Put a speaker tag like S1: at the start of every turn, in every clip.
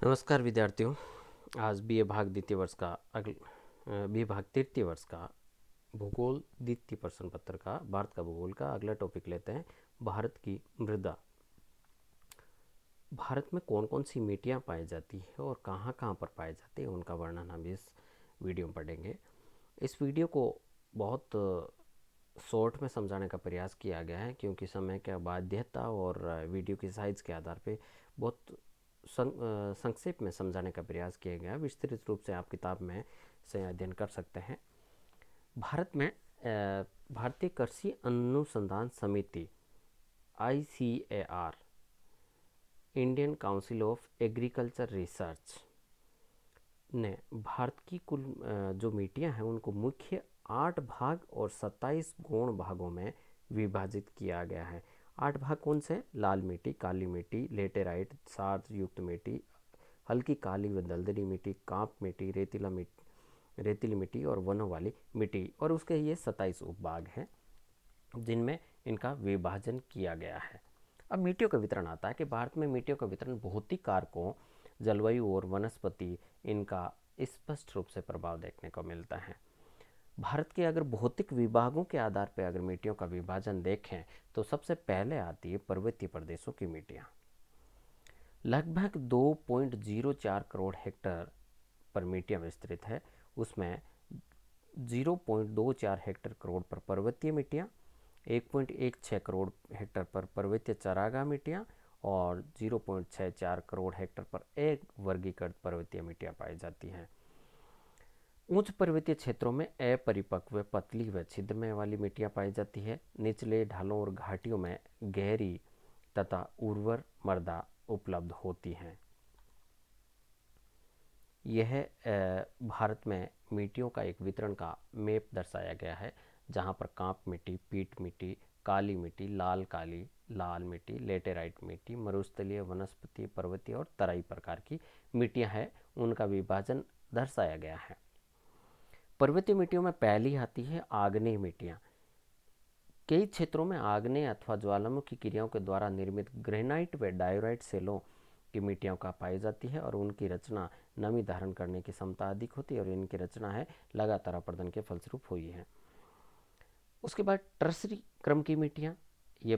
S1: नमस्कार विद्यार्थियों। आज बीए भाग द्वितीय वर्ष का बीए भाग तृतीय वर्ष का भूगोल द्वितीय प्रश्न पत्र का भारत का भूगोल का अगला टॉपिक लेते हैं। भारत की मृदा। भारत में कौन कौन सी मिट्टियाँ पाई जाती है और कहाँ कहाँ पर पाई जाती है, उनका वर्णन हम इस वीडियो में पढ़ेंगे। इस वीडियो को बहुत शॉर्ट में समझाने का प्रयास किया गया है, क्योंकि समय की बाध्यता और वीडियो की साइज़ के आधार पे बहुत संक्षेप में समझाने का प्रयास किया गया। विस्तृत रूप से आप किताब में से अध्ययन कर सकते हैं। भारत में भारतीय कृषि अनुसंधान समिति ICAR, Indian council of agriculture research ने भारत की कुल जो मिट्टियाँ हैं उनको मुख्य 8 भाग और 27 गौण भागों में विभाजित किया गया है। 8 भाग कौन से? लाल मिट्टी, काली मिट्टी, लेटेराइट, सार युक्त मिट्टी, हल्की काली व दलदली मिट्टी, कांप मिट्टी, रेतीली मिट्टी और वनों वाली मिट्टी, और उसके ये 27 उपभाग हैं जिनमें इनका विभाजन किया गया है। अब मिट्टियों का वितरण आता है कि भारत में मिट्टियों का वितरण भौतिक कारकों, जलवायु और वनस्पति, इनका स्पष्ट रूप से प्रभाव देखने को मिलता है। भारत के अगर भौतिक विभागों के आधार पर अगर मिट्टियों का विभाजन देखें तो सबसे पहले आती है पर्वतीय प्रदेशों की मिट्टियाँ। लगभग 2.04 करोड़ हेक्टेयर पर मिट्टियाँ विस्तृत है। उसमें 0.24 हेक्टेयर करोड़ पर पर्वतीय मिट्टियाँ, 1.16 करोड़ हेक्टेयर पर पर्वतीय चरागाह मिट्टियाँ और 0.64 करोड़ हेक्टेयर पर एक वर्गीकृत पर्वतीय मिट्टियाँ पाई जाती हैं। उच्च पर्वतीय क्षेत्रों में अपरिपक्व, पतली व छिद्रमय वाली मिट्टियाँ पाई जाती है। निचले ढालों और घाटियों में गहरी तथा उर्वर मृदा उपलब्ध होती हैं। यह भारत में मिट्टियों का एक वितरण का मैप दर्शाया गया है, जहाँ पर कांप मिट्टी, पीट मिट्टी, काली मिट्टी, लाल मिट्टी, लेटेराइट मिट्टी, मरुस्थलीय, वनस्पति, पर्वतीय और तराई प्रकार की मिट्टियाँ हैं, उनका विभाजन दर्शाया गया है। पर्वतीय मिट्टियों में पहली आती है आग्नेय मिट्टियाँ। कई क्षेत्रों में आग्नेय अथवा ज्वालामुखी क्रियाओं के द्वारा निर्मित ग्रेनाइट व डायोराइट सेलों की मिट्टियों का पाई जाती है और उनकी रचना नमी धारण करने की क्षमता अधिक होती है और इनकी रचना है लगातार अपर्दन के फलस्वरूप हुई है। उसके बाद टर्सरी क्रम की मिट्टियाँ, ये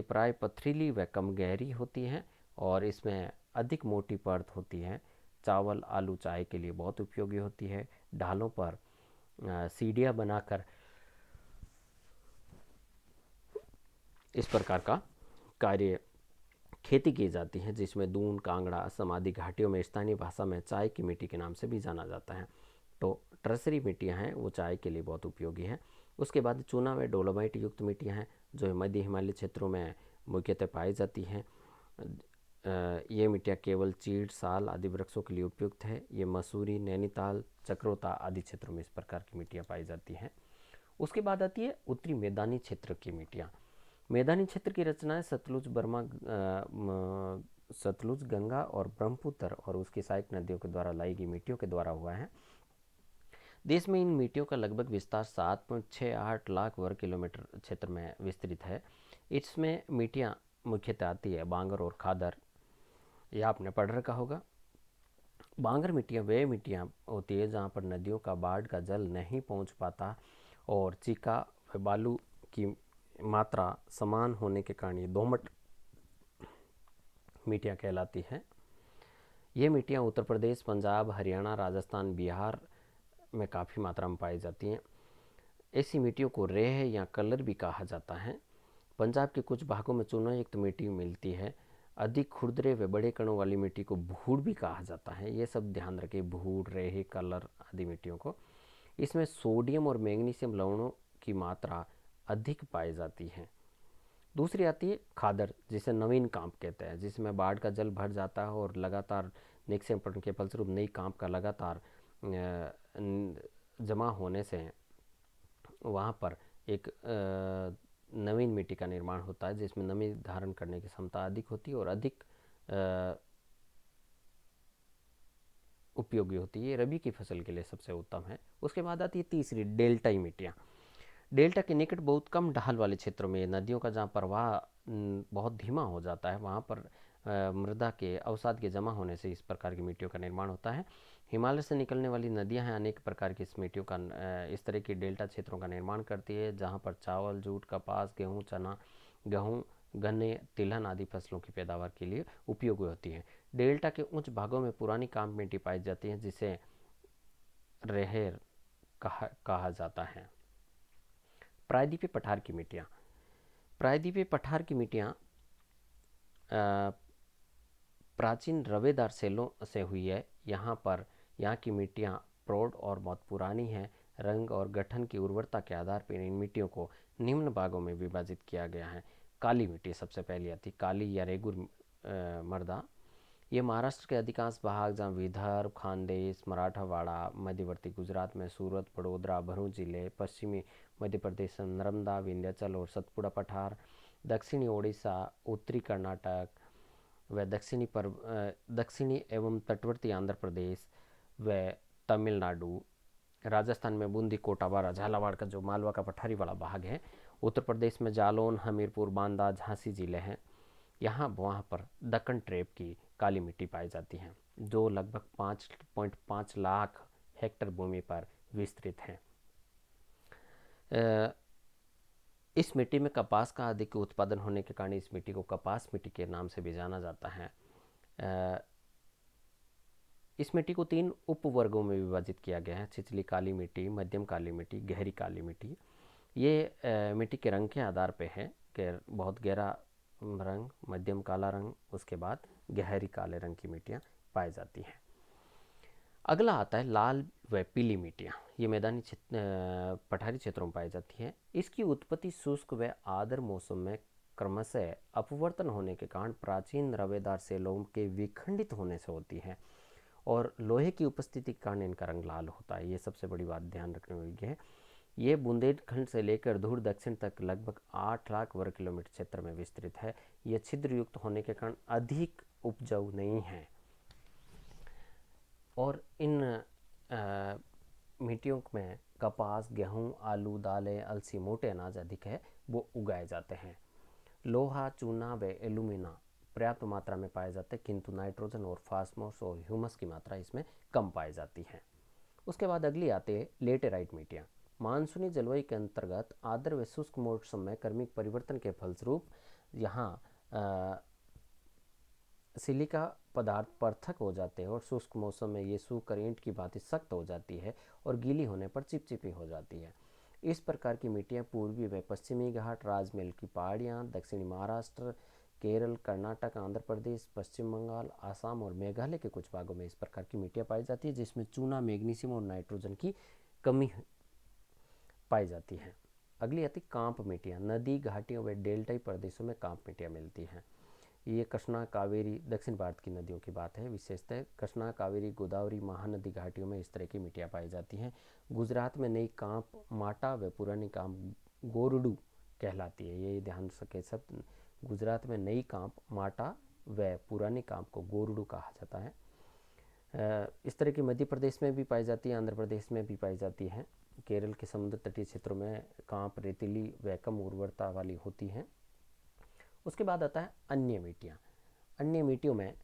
S1: प्राय पथरीली व कम गहरी होती हैं और इसमें अधिक मोटी परत होती है। चावल, आलू, चाय के लिए बहुत उपयोगी होती है। ढालों पर सीढ़ियाँ बनाकर इस प्रकार का कार्य खेती की जाती है, जिसमें दून, कांगड़ा, समाधि घाटियों में स्थानीय भाषा में चाय की मिट्टी के नाम से भी जाना जाता है। तो टर्सरी मिट्टियाँ हैं वो चाय के लिए बहुत उपयोगी हैं। उसके बाद चूना व डोलोमाइट युक्त मिट्टियाँ हैं जो मध्य हिमालय क्षेत्रों में मुख्यतः पाई जाती हैं। ये मिट्टियाँ केवल चीड़, साल आदि वृक्षों के लिए उपयुक्त है। ये मसूरी, नैनीताल, चक्रोता आदि क्षेत्रों में इस प्रकार की मिट्टियाँ पाई जाती हैं। उसके बाद आती है उत्तरी मैदानी क्षेत्र की मिट्टियाँ। मैदानी क्षेत्र की रचनाएं सतलुज, गंगा और ब्रह्मपुत्र और उसकी सहायक नदियों के द्वारा लाई गई मिट्टियों के द्वारा हुआ है। देश में इन मिट्टियों का लगभग विस्तार 7.68 लाख वर्ग किलोमीटर क्षेत्र में विस्तृत है। इसमें मिट्टियाँ मुख्यतः आती है बांगर और खादर, यह आपने पढ़ रखा होगा। बांगर मिट्टियाँ वे मिट्टियाँ होती है जहाँ पर नदियों का बाढ़ का जल नहीं पहुँच पाता और चिका व बालू की मात्रा समान होने के कारण ये दोमट मिट्टियाँ कहलाती हैं। ये मिट्टियाँ उत्तर प्रदेश, पंजाब, हरियाणा, राजस्थान, बिहार में काफ़ी मात्रा में पाई जाती हैं। ऐसी मिट्टियों को रेह या कलर भी कहा जाता है। पंजाब के कुछ भागों में चूनायुक्त मिट्टी मिलती है। अधिक खुरदरे व बड़े कणों वाली मिट्टी को भूड़ भी कहा जाता है। ये सब ध्यान रखें, भूड़, रेह, कलर आदि मिट्टियों को। इसमें सोडियम और मैग्नीशियम लवणों की मात्रा अधिक पाई जाती है। दूसरी आती है खादर, जिसे नवीन कांप कहते हैं, जिसमें बाढ़ का जल भर जाता है और लगातार निक्षेपण के फलस्वरूप नई कांप का लगातार जमा होने से वहाँ पर एक नवीन मिट्टी का निर्माण होता है, जिसमें नमी धारण करने की क्षमता अधिक होती है और अधिक उपयोगी होती है। रबी की फसल के लिए सबसे उत्तम है। उसके बाद आती है तीसरी डेल्टाई मिट्टियाँ। डेल्टा के निकट बहुत कम ढाल वाले क्षेत्रों में नदियों का जहाँ प्रवाह बहुत धीमा हो जाता है, वहाँ पर मृदा के अवसाद के जमा होने से इस प्रकार की मिट्टियों का निर्माण होता है। हिमालय से निकलने वाली नदियां हैं अनेक प्रकार की इस मिट्टियों का इस तरह की डेल्टा क्षेत्रों का निर्माण करती है, जहां पर चावल, जूट, कपास, गेहूँ, चना, गेहूँ, गन्ने, तिलहन आदि फसलों की पैदावार के लिए उपयोगी होती है। डेल्टा के उच्च भागों में पुरानी काम्प मिट्टी पाई जाती है, जिसे रेहेर कहा जाता है। प्रायद्वीपीय पठार की मिट्टियाँ। प्रायद्वीपीय पठार की मिट्टियाँ प्राचीन रवेदार सेलों से हुई है। यहाँ की मिट्टियाँ प्रौढ़ और बहुत पुरानी हैं। रंग और गठन की उर्वरता के आधार पर इन मिट्टियों को निम्न भागों में विभाजित किया गया है। काली मिट्टी सबसे पहली आती, काली या रेगुर मृदा। ये महाराष्ट्र के अधिकांश भाग, जहाँ विदर्भ, खानदेश, मराठवाड़ा, मध्यवर्ती गुजरात में सूरत, बड़ोदरा, भरूच जिले, पश्चिमी मध्य प्रदेश, नर्मदा, विंध्याचल और सतपुड़ा पठार, दक्षिणी ओडिशा, उत्तरी कर्नाटक व दक्षिणी एवं तटवर्ती आंध्र प्रदेश व तमिलनाडु, राजस्थान में बूंदी, कोटा, झालावाड़ का जो मालवा का पठारी वाला भाग है, उत्तर प्रदेश में जालौन, हमीरपुर, बांदा, झांसी जिले हैं। वहाँ पर दक्कन ट्रेप की काली मिट्टी पाई जाती है, जो लगभग 5.5 लाख हेक्टेयर भूमि पर विस्तृत है। इस मिट्टी में कपास का अधिक उत्पादन होने के कारण इस मिट्टी को कपास मिट्टी के नाम से भी जाना जाता है। इस मिट्टी को 3 उपवर्गों में विभाजित किया गया है: छिछली काली मिट्टी, मध्यम काली मिट्टी, गहरी काली मिट्टी। ये मिट्टी के रंग के आधार पर है कि बहुत गहरा रंग, मध्यम काला रंग, उसके बाद गहरी काले रंग की मिट्टियाँ पाई जाती हैं। अगला आता है लाल व पीली मिट्टियाँ। ये मैदानी पठारी क्षेत्रों में पाई जाती हैं। इसकी उत्पत्ति शुष्क व आर्द्र मौसम में क्रमशः अपवर्तन होने के कारण प्राचीन रवेदार सेलों के विखंडित होने से होती है और लोहे की उपस्थिति के कारण इनका रंग लाल होता है। ये सबसे बड़ी बात ध्यान रखने वाली है। ये बुंदेलखंड से लेकर दूर दक्षिण तक लगभग 8 लाख वर्ग किलोमीटर क्षेत्र में विस्तृत है। ये छिद्र युक्त होने के कारण अधिक उपजाऊ नहीं है और इन मिट्टियों में कपास, गेहूँ, आलू, दालें, अलसी, मोटे अनाज अधिक है, वो उगाए जाते हैं। लोहा, चूना व एल्यूमिना पर्याप्त मात्रा में पाए जाते हैं, किंतु नाइट्रोजन और फास्फोरस और ह्यूमस की मात्रा इसमें कम पाई जाती है। उसके बाद अगली आती है लेटेराइट मिट्टियाँ। मानसूनी जलवायु के अंतर्गत आर्द्र व शुष्क मौसम में क्रमिक परिवर्तन के फलस्वरूप यहाँ सिलिका पदार्थ पृथक हो जाते हैं और शुष्क मौसम में ये सूखकर ईंट की भांति सख्त हो जाती है और गीली होने पर चिपचिपी हो जाती है। इस प्रकार की मिट्टियाँ पूर्वी व पश्चिमी घाट, राजमहल की पहाड़ियाँ, दक्षिणी महाराष्ट्र, केरल, कर्नाटक, आंध्र प्रदेश, पश्चिम बंगाल, आसाम और मेघालय के कुछ भागों में इस प्रकार की मिट्टियाँ पाई जाती है, जिसमें चूना, मैग्नीशियम और नाइट्रोजन की कमी पाई जाती है। अगली आती कांप मिट्टियाँ। नदी, घाटियों व डेल्टाई प्रदेशों में कांप मिट्टियाँ मिलती हैं। ये कृष्णा, कावेरी, दक्षिण भारत की नदियों की बात है। विशेषतः कृष्णा, कावेरी, गोदावरी, महानदी घाटियों में इस तरह की मिट्टियाँ पाई जाती हैं। गुजरात में नई कांप माटा व पुरानी कांप गोरुडू कहलाती है। ये ध्यान सके सब, गुजरात में नई कांप माटा व पुरानी कांप को गोरुडू कहा जाता है। इस तरह की मध्य प्रदेश में भी पाई जाती है, आंध्र प्रदेश में भी पाई जाती है। केरल के समुद्र तटीय क्षेत्रों में कांप रेतीली व कम उर्वरता वाली होती हैं। उसके बाद आता है अन्य मिट्टियाँ। अन्य मिट्टियों में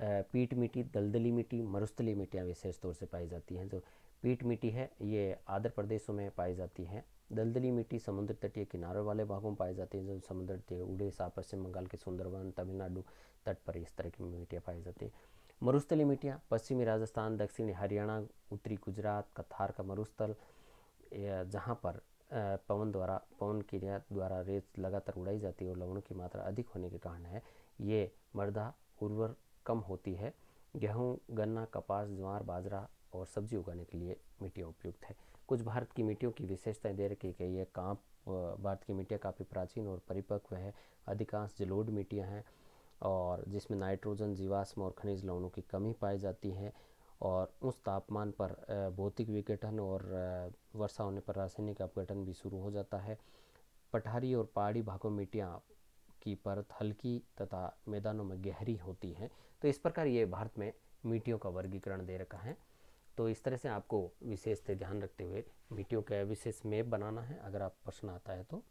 S1: पीट मिट्टी, दलदली मिट्टी, मरुस्थलीय मिट्टियाँ विशेष तौर से पाई जाती हैं। जो पीट मिट्टी है ये आंध्र प्रदेशों में पाई जाती है। दलदली मिट्टी समुद्र तटीय किनारों वाले भागों में पाई जाती है, जो समुद्र तटीय उड़ीसा, पश्चिम बंगाल के सुंदरवन, तमिलनाडु तट पर इस तरह की मिट्टियाँ पाई जाती है। मरुस्थलीय मिट्टियाँ पश्चिमी राजस्थान, दक्षिणी हरियाणा, उत्तरी गुजरात, कथार का मरुस्थल, जहाँ पर पवन क्रिया द्वारा रेत लगातार उड़ाई जाती है और लवणों की मात्रा अधिक होने के कारण है ये मृदा उर्वर कम होती है। गेहूँ, गन्ना, कपास, ज्वार, बाजरा और सब्जी उगाने के लिए मिट्टियाँ उपयुक्त है। कुछ भारत की मिट्टियों की विशेषताएं दे रखी गई है। भारत की मिट्टियाँ काफ़ी प्राचीन और परिपक्व है। अधिकांश जलोढ़ मिट्टियाँ हैं और जिसमें नाइट्रोजन, जीवाश्म और खनिज लवणों की कमी पाई जाती है और उस तापमान पर भौतिक विघटन और वर्षा होने पर रासायनिक अपघटन भी शुरू हो जाता है। पठारी और पहाड़ी भागों में मिट्टियाँ की परत हल्की तथा मैदानों में गहरी होती हैं। तो इस प्रकार ये भारत में मिट्टियों का वर्गीकरण दे रखा है। तो इस तरह से आपको विशेष ध्यान रखते हुए मिट्टियों का विशेष मैप बनाना है। अगर आप प्रश्न आता है तो